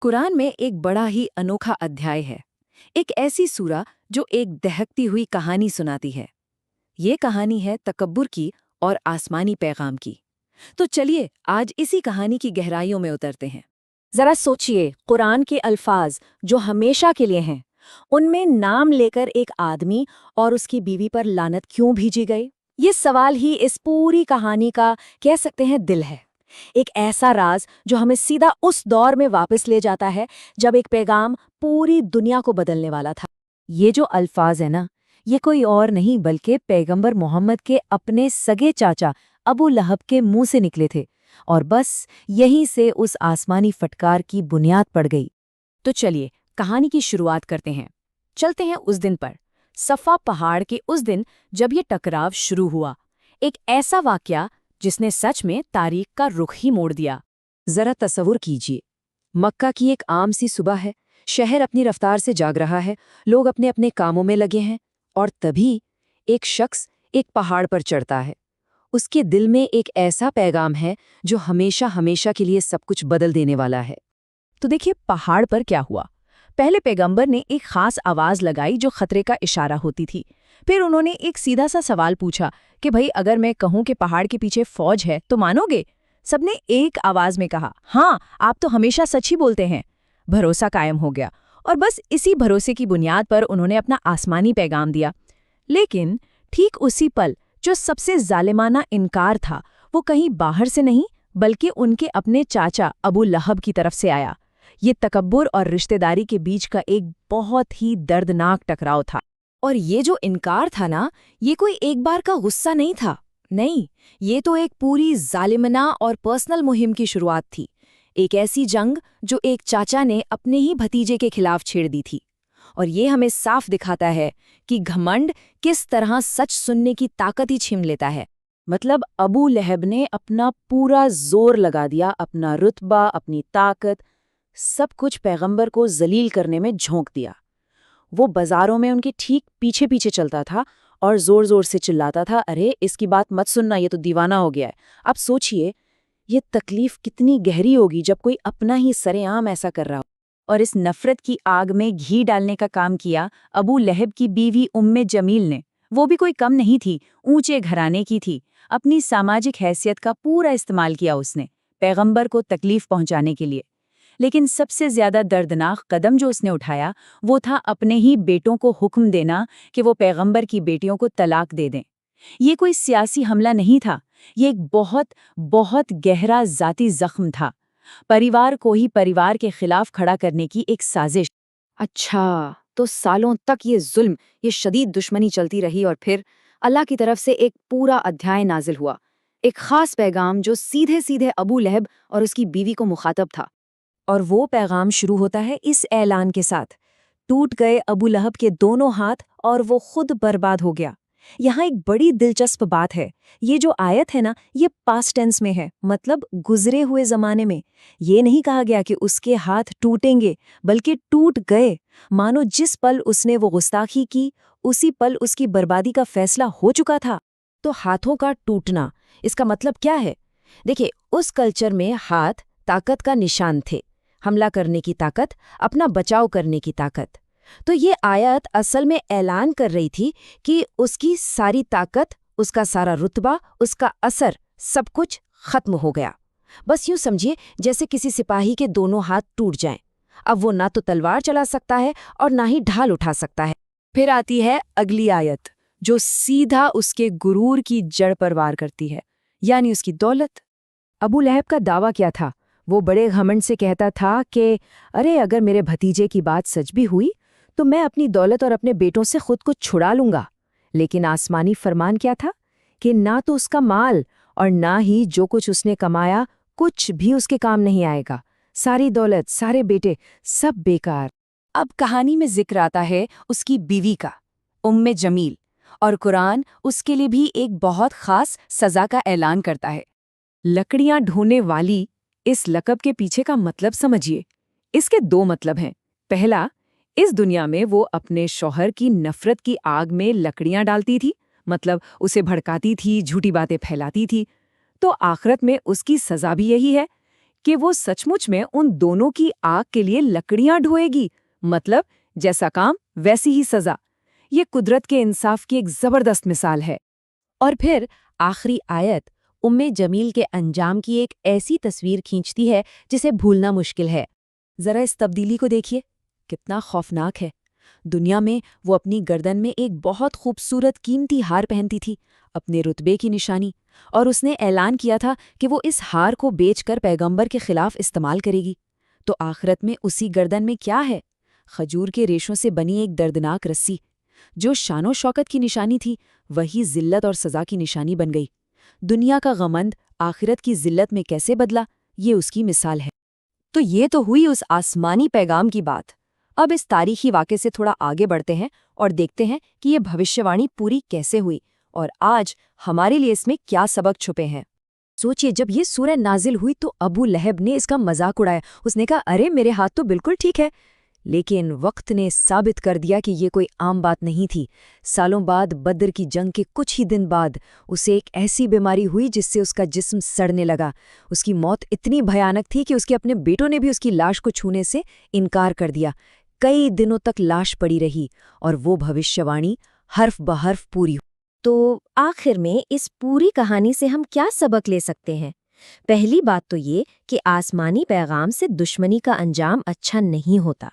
कुरान में एक बड़ा ही अनोखा अध्याय है। एक ऐसी सूरा जो एक दहकती हुई कहानी सुनाती है। ये कहानी है तकब्बुर की और आसमानी पैगाम की। तो चलिए आज इसी कहानी की गहराइयों में उतरते हैं। जरा सोचिए, कुरान के अल्फाज जो हमेशा के लिए हैं, उनमें नाम लेकर एक आदमी और उसकी बीवी पर लानत क्यों भेजी गई? ये सवाल ही इस पूरी कहानी का, कह सकते हैं, दिल है। एक ऐसा राज जो हमें सीधा उस दौर में वापस ले जाता है जब एक पैगाम पूरी दुनिया को बदलने वाला था। ये जो अल्फाज है ना, ये कोई और नहीं बल्कि पैगंबर मोहम्मद के अपने सगे चाचा अबू लहब के मुंह से निकले थे, और बस यहीं से उस आसमानी फटकार की बुनियाद पड़ गई। तो चलिए कहानी की शुरुआत करते हैं। चलते हैं उस दिन पर, सफा पहाड़ के उस दिन जब ये टकराव शुरू हुआ। एक ऐसा वाकया जिसने सच में तारीख का रुख ही मोड़ दिया। जरा तसव्वुर कीजिए, मक्का की एक आम सी सुबह है। शहर अपनी रफ्तार से जाग रहा है, लोग अपने अपने कामों में लगे हैं, और तभी एक शख्स एक पहाड़ पर चढ़ता है। उसके दिल में एक ऐसा पैगाम है जो हमेशा हमेशा के लिए सब कुछ बदल देने वाला है। तो देखिए पहाड़ पर क्या हुआ। पहले पैगंबर ने एक खास आवाज लगाई जो खतरे का इशारा होती थी। फिर उन्होंने एक सीधा सा सवाल पूछा कि भाई, अगर मैं कहूं कि पहाड़ के पीछे फौज है तो मानोगे? सबने एक आवाज में कहा, हाँ, आप तो हमेशा सच ही बोलते हैं। भरोसा कायम हो गया, और बस इसी भरोसे की बुनियाद पर उन्होंने अपना आसमानी पैगाम दिया। लेकिन ठीक उसी पल जो सबसे जालिमाना इनकार था, वो कहीं बाहर से नहीं बल्कि उनके अपने चाचा अबू लहब की तरफ से आया। ये तकब्बुर और रिश्तेदारी के बीच का एक बहुत ही दर्दनाक टकराव था। और ये जो इनकार था ना, ये कोई एक बार का गुस्सा नहीं था। नहीं, ये तो एक पूरी जालिमना और पर्सनल मुहिम की शुरुआत थी। एक ऐसी जंग जो एक चाचा ने अपने ही भतीजे के खिलाफ छेड़ दी थी। और ये हमें साफ दिखाता है कि घमंड किस तरह सच सुनने की ताकत ही छीन लेता है। मतलब अबू लहब ने अपना पूरा जोर लगा दिया, अपना रुतबा, अपनी ताकत, सब कुछ पैगंबर को जलील करने में झोंक दिया। वो बाजारों में उनके ठीक पीछे पीछे चलता था और जोर जोर से चिल्लाता था, अरे इसकी बात मत सुनना, ये तो दीवाना हो गया है। अब सोचिए, ये तकलीफ कितनी गहरी होगी जब कोई अपना ही सरेआम ऐसा कर रहा हो। और इस नफरत की आग में घी डालने का काम किया अबू लहब की बीवी उम्मे जमील ने। वो भी कोई कम नहीं थी, ऊंचे घराने की थी। अपनी सामाजिक हैसियत का पूरा इस्तेमाल किया उसने पैगंबर को तकलीफ पहुंचाने के लिए। लेकिन सबसे ज्यादा दर्दनाक कदम जो उसने उठाया वो था अपने ही बेटों को हुक्म देना कि वो पैगंबर की बेटियों को तलाक दे दें। ये कोई सियासी हमला नहीं था, ये एक बहुत बहुत गहरा जाती जख्म था। परिवार को ही परिवार के खिलाफ खड़ा करने की एक साजिश। अच्छा, तो सालों तक ये जुल्म, ये शदीद दुश्मनी चलती रही, और फिर अल्लाह की तरफ से एक पूरा अध्याय नाजिल हुआ। एक खास पैगाम जो सीधे सीधे अबू लहब और उसकी बीवी को मुखातब था। और वो पैगाम शुरू होता है इस ऐलान के साथ, टूट गए अबू लहब के दोनों हाथ और वो खुद बर्बाद हो गया। यहाँ एक बड़ी दिलचस्प बात है, ये जो आयत है ना, ये पास्ट टेंस में है, मतलब गुजरे हुए जमाने में। ये नहीं कहा गया कि उसके हाथ टूटेंगे, बल्कि टूट गए। मानो जिस पल उसने वो गुस्ताखी की, उसी पल उसकी बर्बादी का फैसला हो चुका था। तो हाथों का टूटना, इसका मतलब क्या है? देखिए, उस कल्चर में हाथ ताकत का निशान थे, हमला करने की ताकत, अपना बचाव करने की ताकत। तो ये आयत असल में ऐलान कर रही थी कि उसकी सारी ताकत, उसका सारा रुतबा, उसका असर, सब कुछ खत्म हो गया। बस यूं समझिए जैसे किसी सिपाही के दोनों हाथ टूट जाएं। अब वो ना तो तलवार चला सकता है और ना ही ढाल उठा सकता है। फिर आती है अगली आयत जो सीधा उसके गुरूर की जड़ पर वार करती है, यानी उसकी दौलत। अबू लहब का दावा क्या था? वो बड़े घमंड से कहता था कि अरे अगर मेरे भतीजे की बात सच भी हुई तो मैं अपनी दौलत और अपने बेटों से खुद को छुड़ा लूंगा। लेकिन आसमानी फरमान क्या था कि ना तो उसका माल और ना ही जो कुछ उसने कमाया, कुछ भी उसके काम नहीं आएगा। सारी दौलत, सारे बेटे, सब बेकार। अब कहानी में जिक्र आता है उसकी बीवी का, उम्मे जमील, और कुरान उसके लिए भी एक बहुत खास सजा का ऐलान करता है। लकड़ियां ढोने वाली, इस लक़ब के पीछे का मतलब समझिए। इसके दो मतलब हैं। पहला, इस दुनिया में वो अपने शौहर की नफरत की आग में लकड़ियां डालती थी, मतलब उसे भड़काती थी, झूठी बातें फैलाती थी। तो आखिरत में उसकी सजा भी यही है کہ وہ سچمچ میں ان دونوں کی آگ کے لیے لکڑیاں ڈھوئے گی، مطلب جیسا کام ویسی ہی سزا۔ یہ قدرت کے انصاف کی ایک زبردست مثال ہے۔ اور پھر آخری آیت جمیل کے انجام کی ایک ایسی تصویر کھینچتی ہے جسے بھولنا مشکل ہے۔ ذرا اس تبدیلی کو دیکھیے، کتنا خوفناک ہے۔ دنیا میں وہ اپنی گردن میں ایک بہت خوبصورت قیمتی ہار پہنتی تھی، اپنے رتبے کی نشانی، اور اس نے اعلان کیا تھا کہ وہ اس ہار کو بیچ کر پیغمبر کے خلاف استعمال کرے گی۔ تو آخرت میں اسی گردن میں کیا ہے؟ کھجور کے ریشوں سے بنی ایک دردناک رسی، جو شان و شوکت کی نشانی تھی، وہی ذلت اور سزا کی نشانی بن گئی۔ دنیا کا غمند آخرت کی ذلت میں کیسے بدلا، یہ اس کی مثال ہے۔ تو یہ تو ہوئی اس آسمانی پیغام کی بات۔ اب اس تاریخی واقعے سے تھوڑا آگے بڑھتے ہیں اور دیکھتے ہیں کہ یہ بھوشیوانی پوری کیسے ہوئی اور آج ہمارے لیے اس میں کیا سبق چھپے ہیں۔ سوچئے، جب یہ سورہ نازل ہوئی تو ابو لہب نے اس کا مذاق اڑایا۔ اس نے کہا، ارے میرے ہاتھ تو بالکل ٹھیک ہے۔ لیکن وقت نے ثابت کر دیا کہ یہ کوئی عام بات نہیں تھی۔ سالوں بعد، بدر کی جنگ کے کچھ ہی دن بعد، اسے ایک ایسی بیماری ہوئی جس سے اس کا جسم سڑنے لگا۔ اس کی موت اتنی بھیانک تھی کہ اس کے اپنے بیٹوں نے بھی اس کی لاش کو چھونے سے انکار کر دیا۔ کئی دنوں تک لاش پڑی رہی اور وہ بھوشیوانی حرف بحرف پوری ہوئی۔ تو آخر میں اس پوری کہانی سے ہم کیا سبق لے سکتے ہیں؟ پہلی بات تو یہ کہ آسمانی پیغام سے دشمنی کا انجام اچھا نہیں ہوتا۔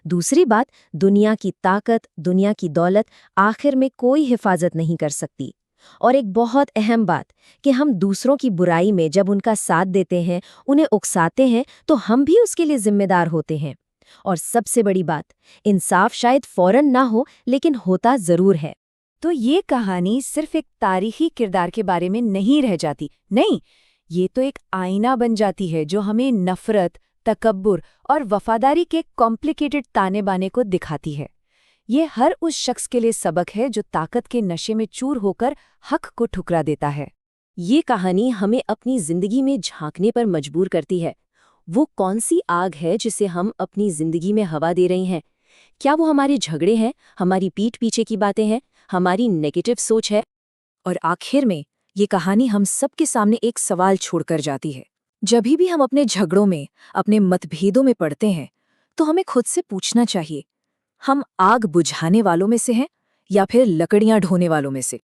دوسری بات، دنیا کی طاقت، دنیا کی دولت آخر میں کوئی حفاظت نہیں کر سکتی۔ اور ایک بہت اہم بات کہ ہم دوسروں کی برائی میں جب ان کا ساتھ دیتے ہیں، انہیں اکساتے ہیں، تو ہم بھی اس کے لیے ذمہ دار ہوتے ہیں۔ اور سب سے بڑی بات، انصاف شاید فوراً نہ ہو، لیکن ہوتا ضرور ہے۔ تو یہ کہانی صرف ایک تاریخی کردار کے بارے میں نہیں رہ جاتی، نہیں، یہ تو ایک آئینہ بن جاتی ہے جو ہمیں نفرت، تکبر اور وفاداری کے کمپلیکیٹڈ تانے بانے کو دکھاتی ہے۔ یہ ہر اس شخص کے لیے سبق ہے جو طاقت کے نشے میں چور ہو کر حق کو ٹھکرا دیتا ہے۔ یہ کہانی ہمیں اپنی زندگی میں جھانکنے پر مجبور کرتی ہے۔ وہ کون سی آگ ہے جسے ہم اپنی زندگی میں ہوا دے رہے ہیں؟ کیا وہ ہمارے جھگڑے ہیں، ہماری پیٹھ پیچھے کی باتیں ہیں، ہماری نیگیٹو سوچ ہے؟ اور آخر میں یہ کہانی ہم سب کے سامنے ایک سوال چھوڑ کر جاتی ہے۔ جبھی بھی ہم اپنے جھگڑوں میں، اپنے متبھیدوں میں پڑتے ہیں، تو ہمیں خود سے پوچھنا چاہیے، ہم آگ بجھانے والوں میں سے ہیں یا پھر لکڑیاں ڈھونے والوں میں سے؟